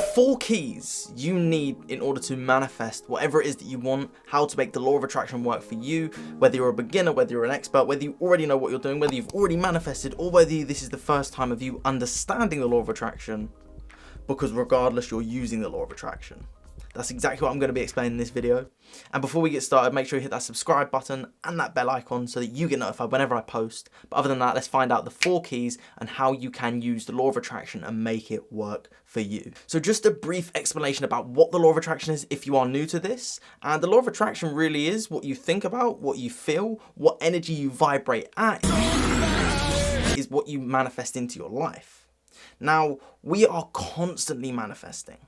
4 keys you need in order to manifest whatever it is that you want, how to make the law of attraction work for you, whether you're a beginner, whether you're an expert, whether you already know what you're doing, whether you've already manifested, or whether this is the first time of you understanding the law of attraction, because regardless, you're using the law of attraction. That's exactly what I'm going to be explaining in this video. And before we get started, make sure you hit that subscribe button and that bell icon so that you get notified whenever I post. But other than that, let's find out the 4 keys and how you can use the law of attraction and make it work for you. So just a brief explanation about what the law of attraction is if you are new to this. And the law of attraction really is what you think about, what you feel, what energy you vibrate at is what you manifest into your life. Now, we are constantly manifesting.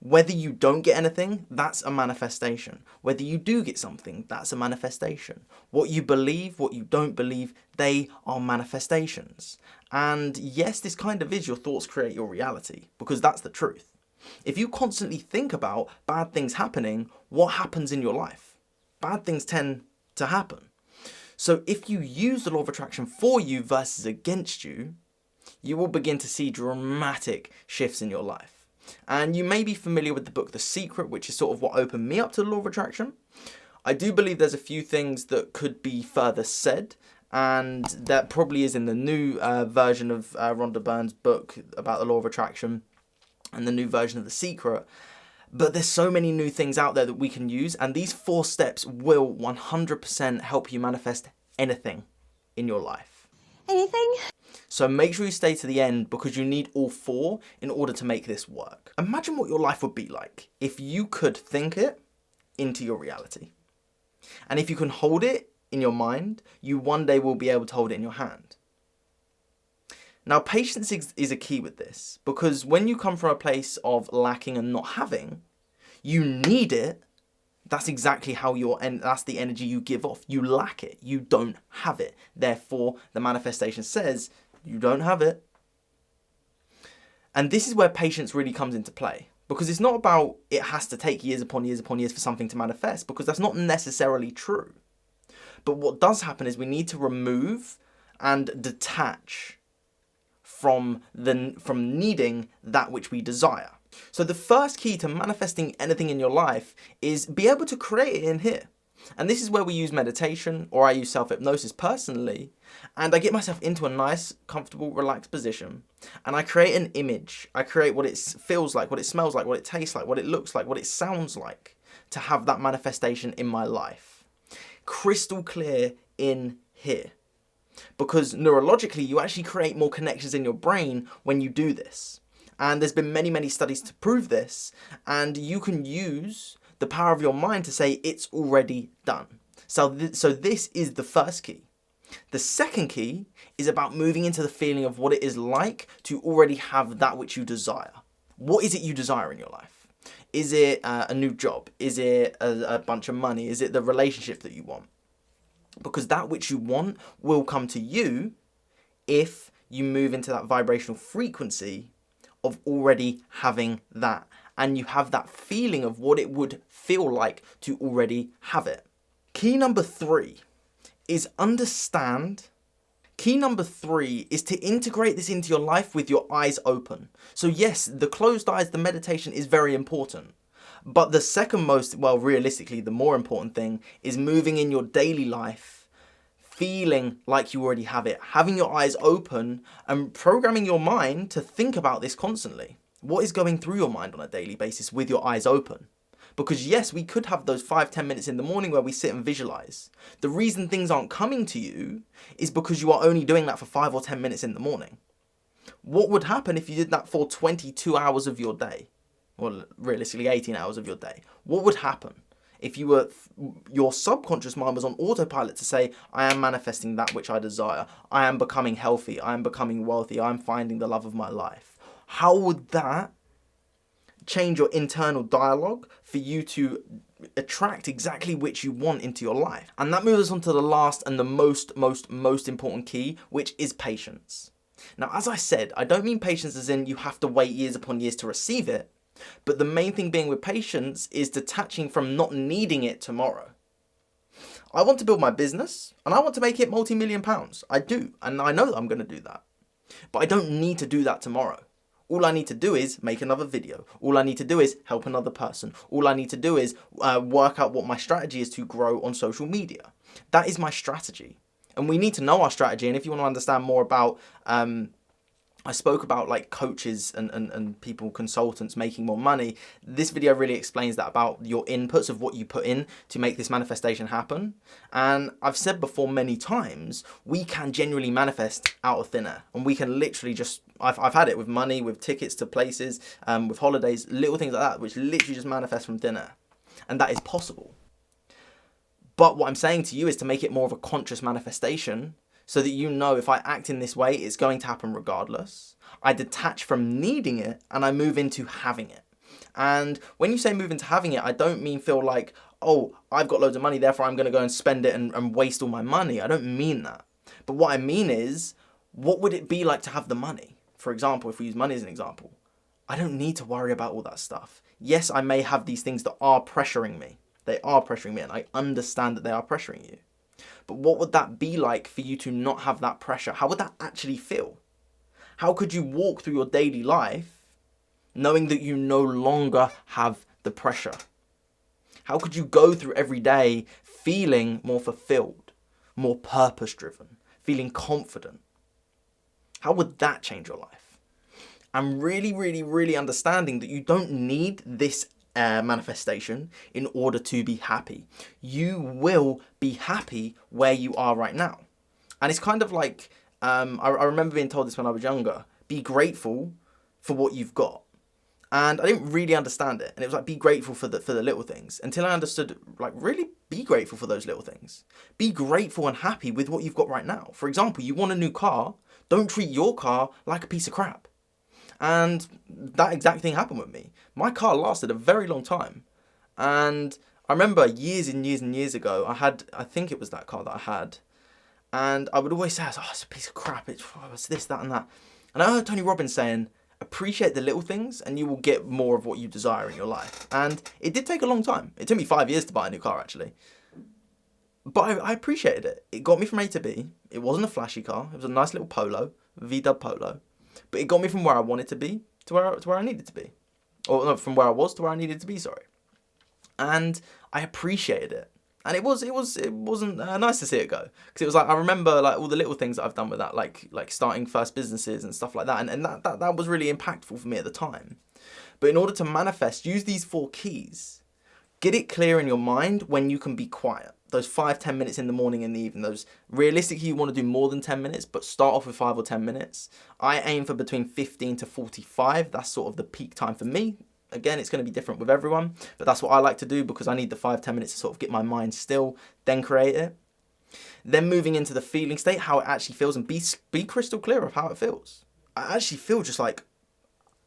Whether you don't get anything, that's a manifestation. Whether you do get something, that's a manifestation. What you believe, what you don't believe, they are manifestations. And yes, this kind of is your thoughts create your reality, because that's the truth. If you constantly think about bad things happening, what happens in your life? Bad things tend to happen. So if you use the law of attraction for you versus against you, you will begin to see dramatic shifts in your life. And you may be familiar with the book The Secret, which is sort of what opened me up to the law of attraction. I do believe there's a few things that could be further said, and that probably is in the new version of Rhonda Byrne's book about the law of attraction and the new version of The Secret. But there's so many new things out there that we can use, and these 4 steps will 100% help you manifest anything in your life. Anything? So make sure you stay to the end, because you need all 4 in order to make this work. Imagine what your life would be like if you could think it into your reality. And if you can hold it in your mind, you one day will be able to hold it in your hand. Now, patience is a key with this, because when you come from a place of lacking and not having, you need it. That's exactly how that's the energy you give off. You lack it. You don't have it. Therefore, the manifestation says you don't have it. And this is where patience really comes into play, because it's not about it has to take years upon years upon years for something to manifest, because that's not necessarily true. But what does happen is we need to remove and detach from needing that which we desire. So the first key to manifesting anything in your life is be able to create it in here. And this is where we use meditation, or I use self-hypnosis personally, and I get myself into a nice, comfortable, relaxed position, and I create an image. I create what it feels like, what it smells like, what it tastes like, what it looks like, what it sounds like, to have that manifestation in my life. Crystal clear in here. Because neurologically, you actually create more connections in your brain when you do this. And there's been many, many studies to prove this, and you can use the power of your mind to say it's already done. So this is the first key. The second key is about moving into the feeling of what it is like to already have that which you desire. What is it you desire in your life? Is it a new job? Is it a bunch of money? Is it the relationship that you want? Because that which you want will come to you if you move into that vibrational frequency of already having that, and you have that feeling of what it would feel like to already have it. Key number 3 is understand. Key number 3 is to integrate this into your life with your eyes open. So yes, the closed eyes, the meditation is very important. But the second most, well, realistically, the more important thing is moving in your daily life, feeling like you already have it, having your eyes open and programming your mind to think about this constantly. What is going through your mind on a daily basis with your eyes open? Because yes, we could have those 5-10 minutes in the morning where we sit and visualize. The reason things aren't coming to you is because you are only doing that for 5 or 10 minutes in the morning. What would happen if you did that for 22 hours of your day? Well, realistically 18 hours of your day. What would happen if your subconscious mind was on autopilot to say, I am manifesting that which I desire. I am becoming healthy. I am becoming wealthy. I am finding the love of my life. How would that change your internal dialogue for you to attract exactly which you want into your life? And that moves us on to the last and the most important key, which is patience. Now, as I said, I don't mean patience as in you have to wait years upon years to receive it. But the main thing being with patience is detaching from not needing it tomorrow. I want to build my business and I want to make it multi-million pounds. I do. And I know that I'm going to do that. But I don't need to do that tomorrow. All I need to do is make another video. All I need to do is help another person. All I need to do is work out what my strategy is to grow on social media. That is my strategy. And we need to know our strategy. And if you want to understand more about, I spoke about like coaches and people, consultants making more money. This video really explains that, about your inputs of what you put in to make this manifestation happen. And I've said before many times, we can genuinely manifest out of thin air, and we can literally just, I've had it with money, with tickets to places, with holidays, little things like that, which literally just manifest from thin air. And that is possible. But what I'm saying to you is to make it more of a conscious manifestation, so that you know, if I act in this way, it's going to happen regardless. I detach from needing it and I move into having it. And when you say move into having it, I don't mean feel like, oh, I've got loads of money, therefore I'm going to go and spend it and waste all my money. I don't mean that. But what I mean is, what would it be like to have the money? For example, if we use money as an example, I don't need to worry about all that stuff. Yes, I may have these things that are pressuring me. They are pressuring me, and I understand that they are pressuring you. But what would that be like for you to not have that pressure? How would that actually feel? How could you walk through your daily life knowing that you no longer have the pressure? How could you go through every day feeling more fulfilled, more purpose-driven, feeling confident? How would that change your life? I'm really understanding that you don't need this manifestation in order to be happy. You will be happy where you are right now. And it's kind of like, I remember being told this when I was younger, be grateful for what you've got. And I didn't really understand it. And it was like, be grateful for the little things, until I understood, like, really be grateful for those little things. Be grateful and happy with what you've got right now. For example, you want a new car, don't treat your car like a piece of crap. And that exact thing happened with me. My car lasted a very long time. And I remember years and years ago, I think it was that car that I had. And I would always say, oh, it's a piece of crap. It's this, that, and that. And I heard Tony Robbins saying, appreciate the little things and you will get more of what you desire in your life. And it did take a long time. It took me 5 years to buy a new car, actually. But I appreciated it. It got me from A to B. It wasn't a flashy car. It was a nice little Polo, V-dub Polo. But it got me from where I wanted to be to where I needed to be. Or no, from where I was to where I needed to be, sorry. And I appreciated it. And it wasn't nice to see it go. Because it was like, I remember like all the little things that I've done with that, like starting first businesses and stuff like that. And that was really impactful for me at the time. But in order to manifest, use these 4 keys. Get it clear in your mind when you can be quiet. Those 5-10 minutes in the morning and the evening. Those, realistically, you want to do more than 10 minutes, but start off with 5 or 10 minutes. I aim for between 15 to 45. That's sort of the peak time for me. Again, it's going to be different with everyone, but that's what I like to do because I need the 5-10 minutes to sort of get my mind still, then create it. Then moving into the feeling state, how it actually feels, and be crystal clear of how it feels. I actually feel just like,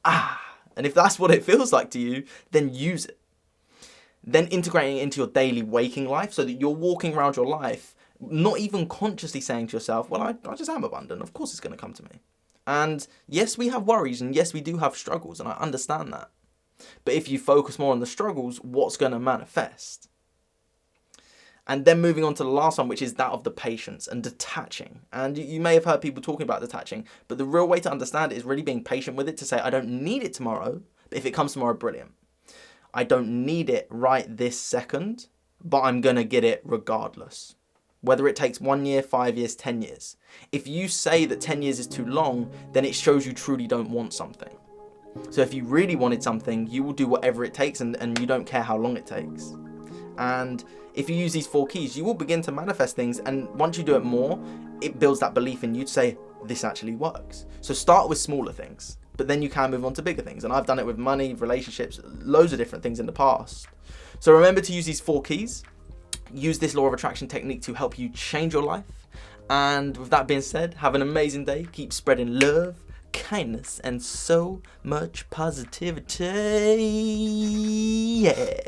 and if that's what it feels like to you, then use it. Then integrating it into your daily waking life so that you're walking around your life, not even consciously saying to yourself, well, I just am abundant. Of course it's going to come to me. And yes, we have worries, and yes, we do have struggles, and I understand that. But if you focus more on the struggles, what's going to manifest? And then moving on to the last one, which is that of the patience and detaching. And you may have heard people talking about detaching, but the real way to understand it is really being patient with it, to say, I don't need it tomorrow, but if it comes tomorrow, brilliant. I don't need it right this second, but I'm going to get it regardless. Whether it takes 1 year, 5 years, 10 years. If you say that 10 years is too long, then it shows you truly don't want something. So if you really wanted something, you will do whatever it takes and you don't care how long it takes. And if you use these 4 keys, you will begin to manifest things. And once you do it more, it builds that belief in you to say, this actually works. So start with smaller things, but then you can move on to bigger things. And I've done it with money, relationships, loads of different things in the past. So remember to use these 4 keys. Use this law of attraction technique to help you change your life. And with that being said, have an amazing day. Keep spreading love, kindness, and so much positivity. Yeah.